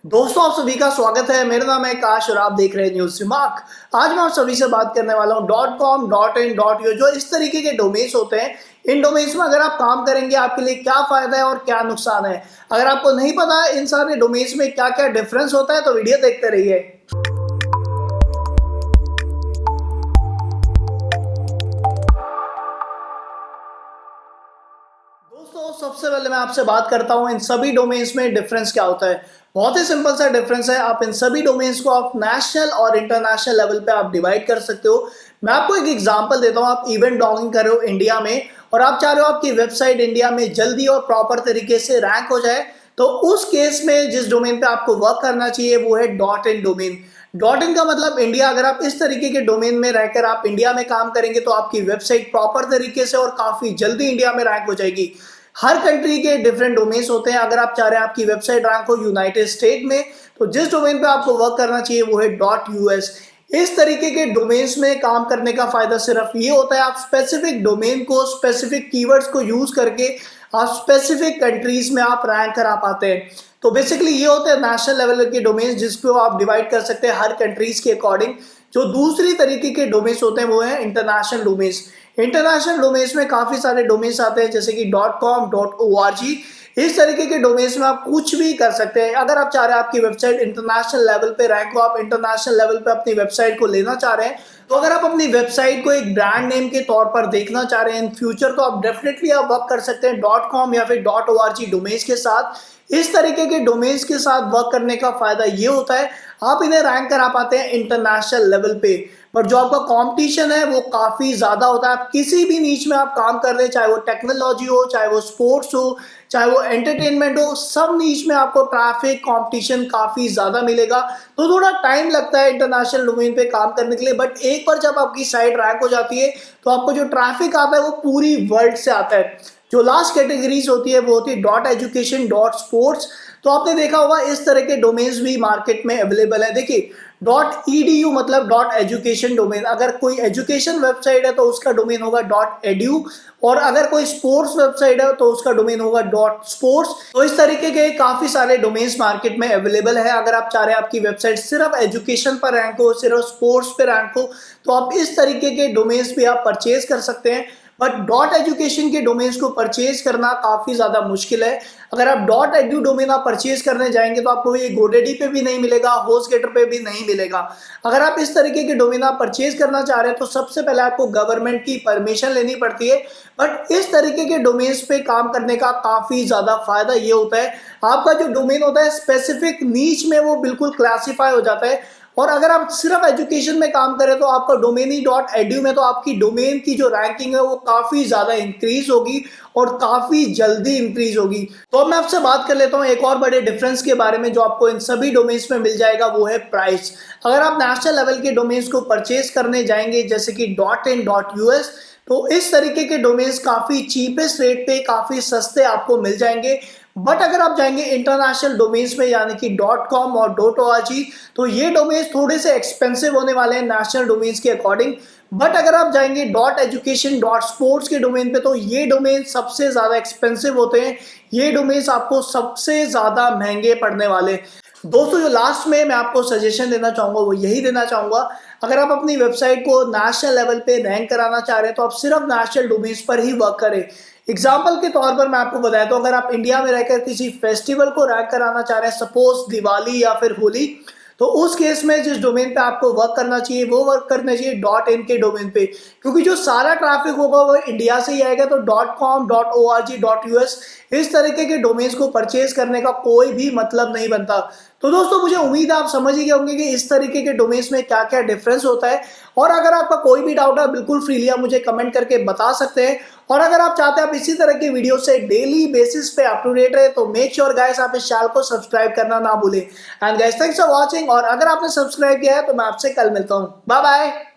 दोस्तों, आप सभी का स्वागत है। मेरा नाम है काश और आप देख रहे हैं न्यूज दिमाग। आज मैं आप सभी से बात करने वाला हूं .com, .in, .io जो इस तरीके के डोमेन्स होते हैं। इन डोमेन्स में अगर आप काम करेंगे आपके लिए क्या फायदा है और क्या नुकसान है। अगर आपको नहीं पता है इन सारे डोमेन्स में क्या क्या डिफरेंस होता है तो वीडियो देखते रहिए। दोस्तों, सबसे पहले मैं आपसे बात करता हूं इन सभी डोमेन्स में डिफरेंस क्या होता है। बहुत ही सिंपल सा डिफरेंस है। आप इन सभी डोमेन्स को आप नेशनल और इंटरनेशनल लेवल पे आप डिवाइड कर सकते हो। मैं आपको एक एग्जांपल देता हूं। आप इवेंट ब्लॉगिंग कर रहे हो इंडिया में और आप चाह रहे हो आपकी वेबसाइट इंडिया में जल्दी और प्रॉपर तरीके से रैंक हो जाए, तो उस केस में जिस डोमेन पे आपको वर्क करना चाहिए वो है .in डोमेन। .in का मतलब इंडिया। अगर आप इस तरीके के डोमेन में रहकर आप इंडिया में काम करेंगे तो आपकी वेबसाइट प्रॉपर तरीके से और काफी जल्दी इंडिया में रैंक हो जाएगी। हर कंट्री के डिफरेंट डोमेन्स होते हैं। अगर आप चाह रहे हैं आपकी वेबसाइट रैंक हो यूनाइटेड स्टेट में तो जिस डोमेन पे आपको वर्क करना चाहिए वो है .us। इस तरीके के डोमेन्स में काम करने का फायदा सिर्फ ये होता है, आप स्पेसिफिक डोमेन को स्पेसिफिक कीवर्ड्स को यूज करके आप स्पेसिफिक कंट्रीज में आप रैंक करा पाते हैं। तो बेसिकली ये होते हैं नेशनल लेवल के डोमेन्स जिसको आप डिवाइड कर सकते हैं हर कंट्रीज के अकॉर्डिंग। जो दूसरी तरीके के डोमेन्स होते हैं वो है इंटरनेशनल डोमेन्स। इंटरनेशनल डोमेन्स में काफी सारे डोमेन्स आते हैं जैसे कि .com, .org। इस तरीके के डोमेन्स में आप कुछ भी कर सकते हैं। अगर आप चाह रहे हैं आपकी वेबसाइट इंटरनेशनल लेवल पे रैंक हो, आप इंटरनेशनल लेवल पे अपनी वेबसाइट को लेना चाह रहे हैं, तो अगर आप अपनी वेबसाइट को एक ब्रांड नेम के तौर पर देखना चाह रहे हैं इन फ्यूचर, तो आप डेफिनेटली आप वर्क कर सकते हैं .com या फिर .org डोमेन्स के साथ। इस तरीके के डोमेन्स के साथ वर्क करने का फायदा ये होता है, आप इन्हें रैंक करा पाते हैं इंटरनेशनल लेवल पे। पर जो आपका कंपटीशन है वो काफी ज्यादा होता है। आप किसी भी नीच में आप काम कर रहे हैं, चाहे वो टेक्नोलॉजी हो, चाहे वो स्पोर्ट्स हो, चाहे वो एंटरटेनमेंट हो, सब नीच में आपको ट्रैफिक कंपटीशन काफी ज्यादा मिलेगा। तो थोड़ा टाइम लगता है इंटरनेशनल डोमेन पे काम करने के लिए, बट एक बार जब आपकी साइट रैंक हो जाती है तो आपको जो ट्रैफिक आता है वो पूरी वर्ल्ड से आता है। जो लास्ट कैटेगरीज होती है वो होती है .education, .sports। तो आपने देखा होगा इस तरह के डोमेन्स भी मार्केट में अवेलेबल है। देखिए, .edu मतलब .education डोमेन। अगर कोई एजुकेशन वेबसाइट है तो उसका डोमेन होगा .edu, और अगर कोई स्पोर्ट्स वेबसाइट है तो उसका डोमेन होगा .sports। तो इस तरीके के काफी सारे डोमेन्स मार्केट में अवेलेबल है। अगर आप चाह रहे हैं आपकी वेबसाइट सिर्फ एजुकेशन पर रैंक हो, सिर्फ स्पोर्ट्स पर रैंक हो, तो आप इस तरीके के डोमेन्स भी आप परचेज कर सकते हैं। बट .education के डोमेन्स को परचेज करना काफी ज्यादा मुश्किल है। अगर आप .edu डोमेन आप परचेज करने जाएंगे तो आपको ये GoDaddy पे भी नहीं मिलेगा, HostGator पे भी नहीं मिलेगा। अगर आप इस तरीके के डोमेन आप परचेज करना चाह रहे हैं तो सबसे पहले आपको गवर्नमेंट की परमिशन लेनी पड़ती है। बट इस तरीके के डोमेन्स पे काम करने का काफी ज्यादा फायदा ये होता है, आपका जो डोमेन होता है स्पेसिफिक नीच में वो बिल्कुल क्लासीफाई हो जाता है। और अगर आप सिर्फ एजुकेशन में काम करें तो आपका डोमेन ही .edu में, तो आपकी डोमेन की जो रैंकिंग है वो काफी ज्यादा इंक्रीज होगी और काफी जल्दी इंक्रीज होगी। तो अब मैं आपसे बात कर लेता हूँ एक और बड़े डिफरेंस के बारे में जो आपको इन सभी डोमेन्स में मिल जाएगा, वो है प्राइस। अगर आप नेशनल लेवल के डोमेन्स को परचेज करने जाएंगे जैसे कि .in, .us, तो इस तरीके के डोमेन्स काफी चीपेस्ट रेट पे काफी सस्ते आपको मिल जाएंगे। बट अगर आप जाएंगे इंटरनेशनल डोमेन्स में यानी कि .com और .org, तो ये डोमेन्स थोड़े से एक्सपेंसिव होने वाले हैं नेशनल डोमेन्स के अकॉर्डिंग। बट अगर आप जाएंगे .education, .sports के डोमेन पे तो ये डोमेन सबसे ज्यादा एक्सपेंसिव होते हैं। ये डोमेन्स आपको सबसे ज्यादा महंगे पड़ने वाले। दोस्तों, जो लास्ट में मैं आपको सजेशन देना चाहूंगा वो यही देना चाहूंगा, अगर आप अपनी वेबसाइट को नेशनल लेवल पे रैंक कराना चाह रहे हैं तो आप सिर्फ नेशनल डोमेन्स पर ही वर्क करें। एग्जाम्पल के तौर पर मैं आपको बताया, तो अगर आप इंडिया में रहकर किसी फेस्टिवल को रैंक कराना चाह रहे हैं, सपोज दिवाली या फिर होली, तो उस केस में जिस डोमेन पे आपको वर्क करना चाहिए वो वर्क करना चाहिए .in के डोमेन पे, क्योंकि जो सारा ट्रैफिक होगा वो इंडिया से ही आएगा। तो .com, .org, .us इस तरीके के डोमेन्स को परचेज करने का कोई भी मतलब नहीं बनता। तो दोस्तों, मुझे उम्मीद है आप समझ ही गए होंगे कि इस तरीके के डोमेन्स में क्या क्या डिफरेंस होता है। और अगर आपका कोई भी डाउट है बिल्कुल फ्रीली आप मुझे कमेंट करके बता सकते हैं। और अगर आप चाहते हैं आप इसी तरह के वीडियो से डेली बेसिस पे अप टू डेट रहे तो मेक श्योर गाइस आप इस चैनल को सब्सक्राइब करना ना भूलें। And guys, thanks for watching. और अगर आपने सब्सक्राइब किया है तो मैं आपसे कल मिलता हूँ। Bye bye.